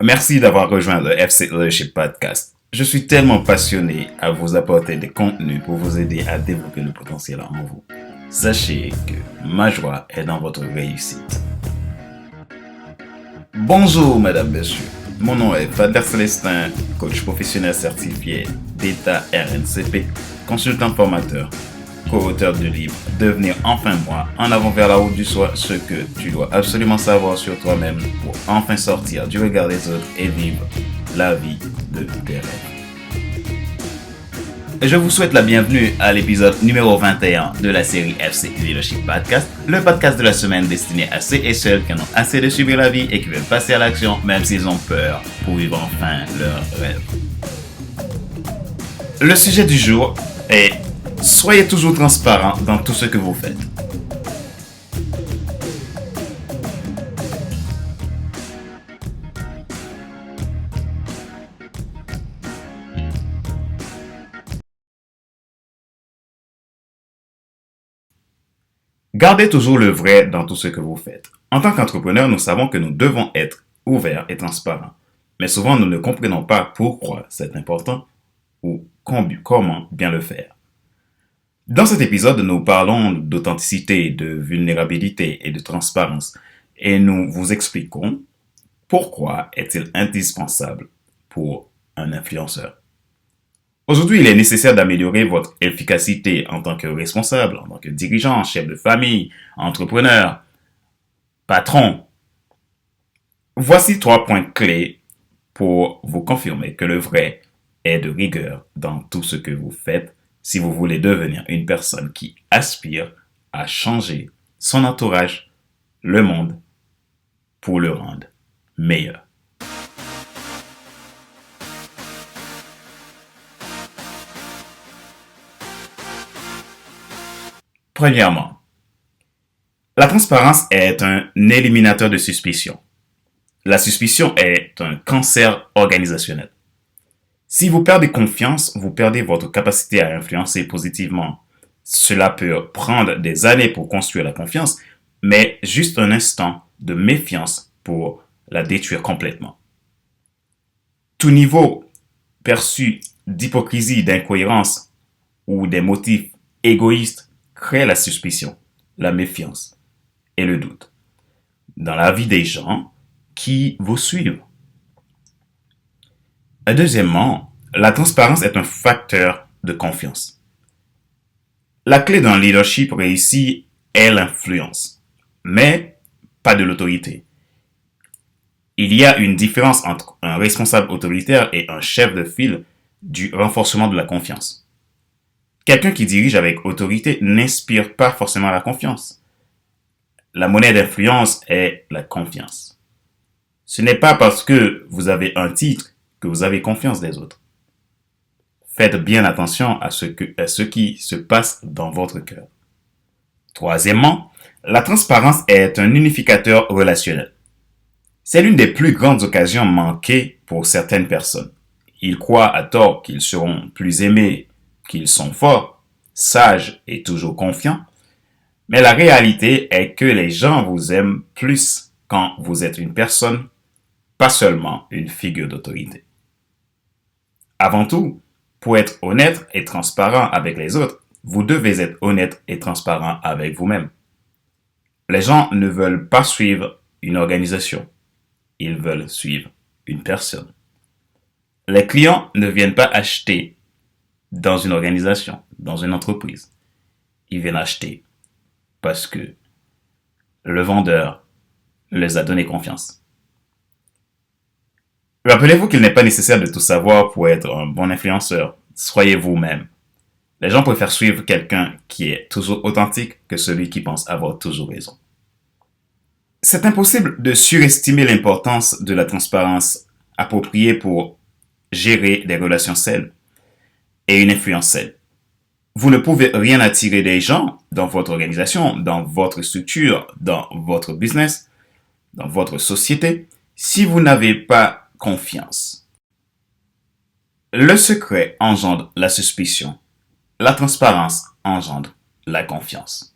Merci d'avoir rejoint le FC Leadership Podcast. Je suis tellement passionné à vous apporter des contenus pour vous aider à développer le potentiel en vous. Sachez que ma joie est dans votre réussite. Bonjour, madame, monsieur. Mon nom est Fadler Célestin, coach professionnel certifié d'État RNCP, consultant formateur, co-auteur du livre Devenir enfin moi, en avant vers la route du soi, ce que tu dois absolument savoir sur toi-même pour enfin sortir du regard des autres et vivre la vie de tes rêves. Je vous souhaite la bienvenue à l'épisode numéro 21 de la série FC Leadership Podcast, le podcast de la semaine destiné à ceux et celles qui en ont assez de subir la vie et qui veulent passer à l'action même s'ils ont peur pour vivre enfin leurs rêves. Le sujet du jour est « Soyez toujours transparent dans tout ce que vous faites ». Gardez toujours le vrai dans tout ce que vous faites. En tant qu'entrepreneur, nous savons que nous devons être ouverts et transparents. Mais souvent, nous ne comprenons pas pourquoi c'est important ou comment bien le faire. Dans cet épisode, nous parlons d'authenticité, de vulnérabilité et de transparence. Et nous vous expliquons pourquoi est-il indispensable pour un influenceur. Aujourd'hui, il est nécessaire d'améliorer votre efficacité en tant que responsable, en tant que dirigeant, chef de famille, entrepreneur, patron. Voici 3 points clés pour vous confirmer que le vrai est de rigueur dans tout ce que vous faites si vous voulez devenir une personne qui aspire à changer son entourage, le monde, pour le rendre meilleur. Premièrement, la transparence est un éliminateur de suspicion. La suspicion est un cancer organisationnel. Si vous perdez confiance, vous perdez votre capacité à influencer positivement. Cela peut prendre des années pour construire la confiance, mais juste un instant de méfiance pour la détruire complètement. Tout niveau perçu d'hypocrisie, d'incohérence ou des motifs égoïstes crée la suspicion, la méfiance et le doute dans la vie des gens qui vous suivent. Deuxièmement, la transparence est un facteur de confiance. La clé d'un leadership réussi est l'influence, mais pas de l'autorité. Il y a une différence entre un responsable autoritaire et un chef de file du renforcement de la confiance. Quelqu'un qui dirige avec autorité n'inspire pas forcément la confiance. La monnaie d'influence est la confiance. Ce n'est pas parce que vous avez un titre que vous avez confiance des autres. Faites bien attention à ce qui se passe dans votre cœur. Troisièmement, la transparence est un unificateur relationnel. C'est l'une des plus grandes occasions manquées pour certaines personnes. Ils croient à tort qu'ils seront plus aimés, qu'ils sont forts, sages et toujours confiants. Mais la réalité est que les gens vous aiment plus quand vous êtes une personne, pas seulement une figure d'autorité. Avant tout, pour être honnête et transparent avec les autres, vous devez être honnête et transparent avec vous-même. Les gens ne veulent pas suivre une organisation, ils veulent suivre une personne. Les clients ne viennent pas acheter dans une organisation, dans une entreprise. Ils viennent acheter parce que le vendeur les a donné confiance. Rappelez-vous qu'il n'est pas nécessaire de tout savoir pour être un bon influenceur. Soyez vous-même. Les gens préfèrent suivre quelqu'un qui est toujours authentique que celui qui pense avoir toujours raison. C'est impossible de surestimer l'importance de la transparence appropriée pour gérer des relations saines et une influence saine. Vous ne pouvez rien attirer des gens dans votre organisation, dans votre structure, dans votre business, dans votre société, si vous n'avez pas confiance. Le secret engendre la suspicion. La transparence engendre la confiance.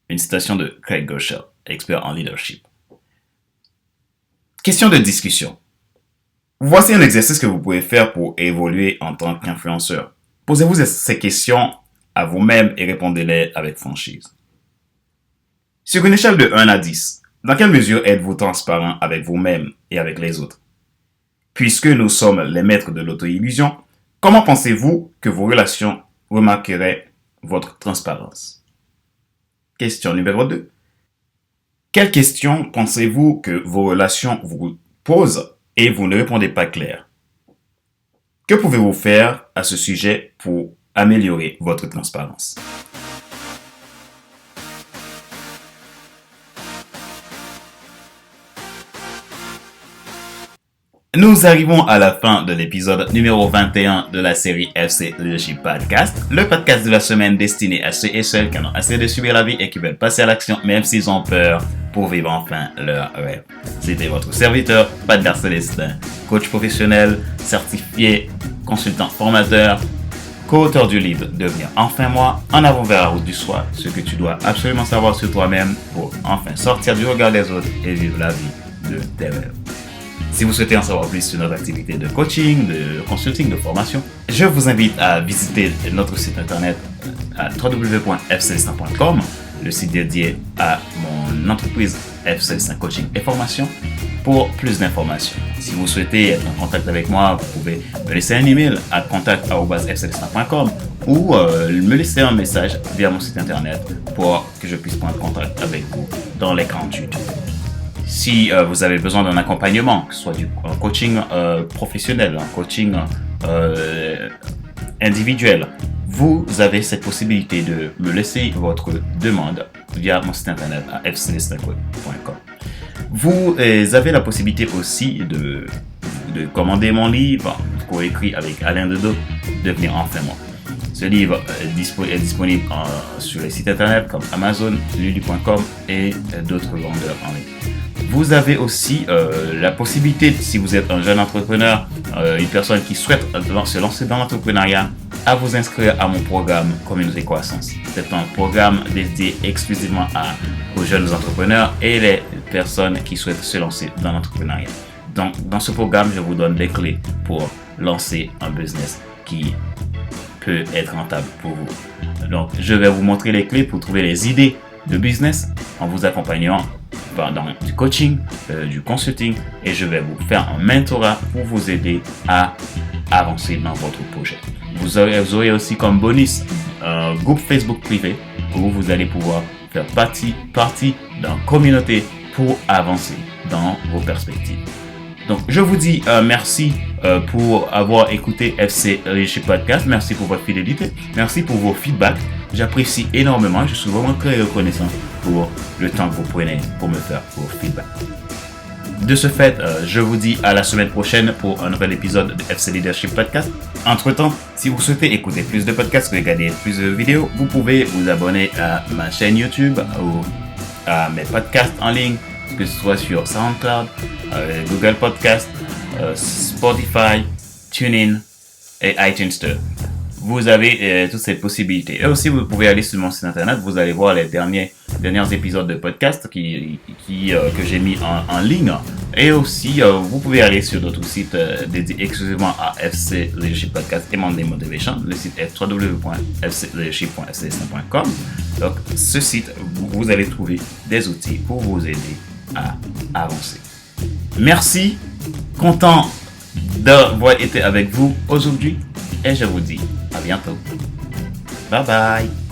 Une citation de Craig Groeschel, expert en leadership. Question de discussion. Voici un exercice que vous pouvez faire pour évoluer en tant qu'influenceur. Posez-vous ces questions à vous-même et répondez-les avec franchise. Sur une échelle de 1 à 10, dans quelle mesure êtes-vous transparent avec vous-même et avec les autres? Puisque nous sommes les maîtres de l'auto-illusion, comment pensez-vous que vos relations remarqueraient votre transparence? Question numéro 2. Quelles questions pensez-vous que vos relations vous posent et vous ne répondez pas clair? Que pouvez-vous faire à ce sujet pour améliorer votre transparence? Nous arrivons à la fin de l'épisode numéro 21 de la série FC Leadership Podcast, le podcast de la semaine destiné à ceux et celles qui en ont assez de subir la vie et qui veulent passer à l'action même s'ils ont peur pour vivre enfin leur rêve. C'était votre serviteur, Padgar Célestin, coach professionnel, certifié, consultant formateur, co-auteur du livre Devenir enfin moi, en avant vers la route du soi, ce que tu dois absolument savoir sur toi-même pour enfin sortir du regard des autres et vivre la vie de tes rêves. Si vous souhaitez en savoir plus sur notre activité de coaching, de consulting, de formation, je vous invite à visiter notre site internet à www.fcelestin.com, le site dédié à mon entreprise F-Celestin Coaching et Formation, pour plus d'informations. Si vous souhaitez être en contact avec moi, vous pouvez me laisser un email à contact@fcelestin.com ou me laisser un message via mon site internet pour que je puisse prendre contact avec vous dans les 48 heures. Si vous avez besoin d'un accompagnement, que ce soit un coaching professionnel, un coaching individuel, vous avez cette possibilité de me laisser votre demande via mon site internet à fcelestin.com. Vous avez la possibilité aussi de commander mon livre, coécrit avec Alain Dedeaux, Devenir enfin moi. Ce livre est disponible sur les sites internet comme Amazon, Lulu.com et d'autres vendeurs en ligne. Vous avez aussi la possibilité, si vous êtes un jeune entrepreneur, une personne qui souhaite se lancer dans l'entrepreneuriat, à vous inscrire à mon programme Communauté Croissance. C'est un programme dédié exclusivement aux jeunes entrepreneurs et les personnes qui souhaitent se lancer dans l'entrepreneuriat. Donc, dans ce programme, je vous donne des clés pour lancer un business qui peut être rentable pour vous. Donc, je vais vous montrer les clés pour trouver les idées de business en vous accompagnant dans du coaching, du consulting, et je vais vous faire un mentorat pour vous aider à avancer dans votre projet. Vous aurez aussi comme bonus un groupe Facebook privé où vous allez pouvoir faire partie d'une communauté pour avancer dans vos perspectives. Donc, je vous dis merci pour avoir écouté FC Leadership Podcast. Merci pour votre fidélité. Merci pour vos feedbacks. J'apprécie énormément. Je suis vraiment très reconnaissant pour le temps que vous prenez pour me faire vos feedbacks. De ce fait, je vous dis à la semaine prochaine pour un nouvel épisode de FC Leadership Podcast. Entre-temps, si vous souhaitez écouter plus de podcasts, regarder plus de vidéos, vous pouvez vous abonner à ma chaîne YouTube ou à mes podcasts en ligne, que ce soit sur SoundCloud, Google Podcast, Spotify, TuneIn et iTunes Store. Vous avez toutes ces possibilités. Et aussi, vous pouvez aller sur mon site internet, vous allez voir les derniers épisodes de podcast que j'ai mis en ligne. Et aussi, vous pouvez aller sur d'autres sites dédiés exclusivement à FC Leadership Podcast et Monday Motivation. Le site est www.fcleadership.fcelestin.com. Donc, ce site, vous allez trouver des outils pour vous aider à avancer. Merci, content d'avoir été avec vous aujourd'hui et je vous dis à bientôt. Bye bye.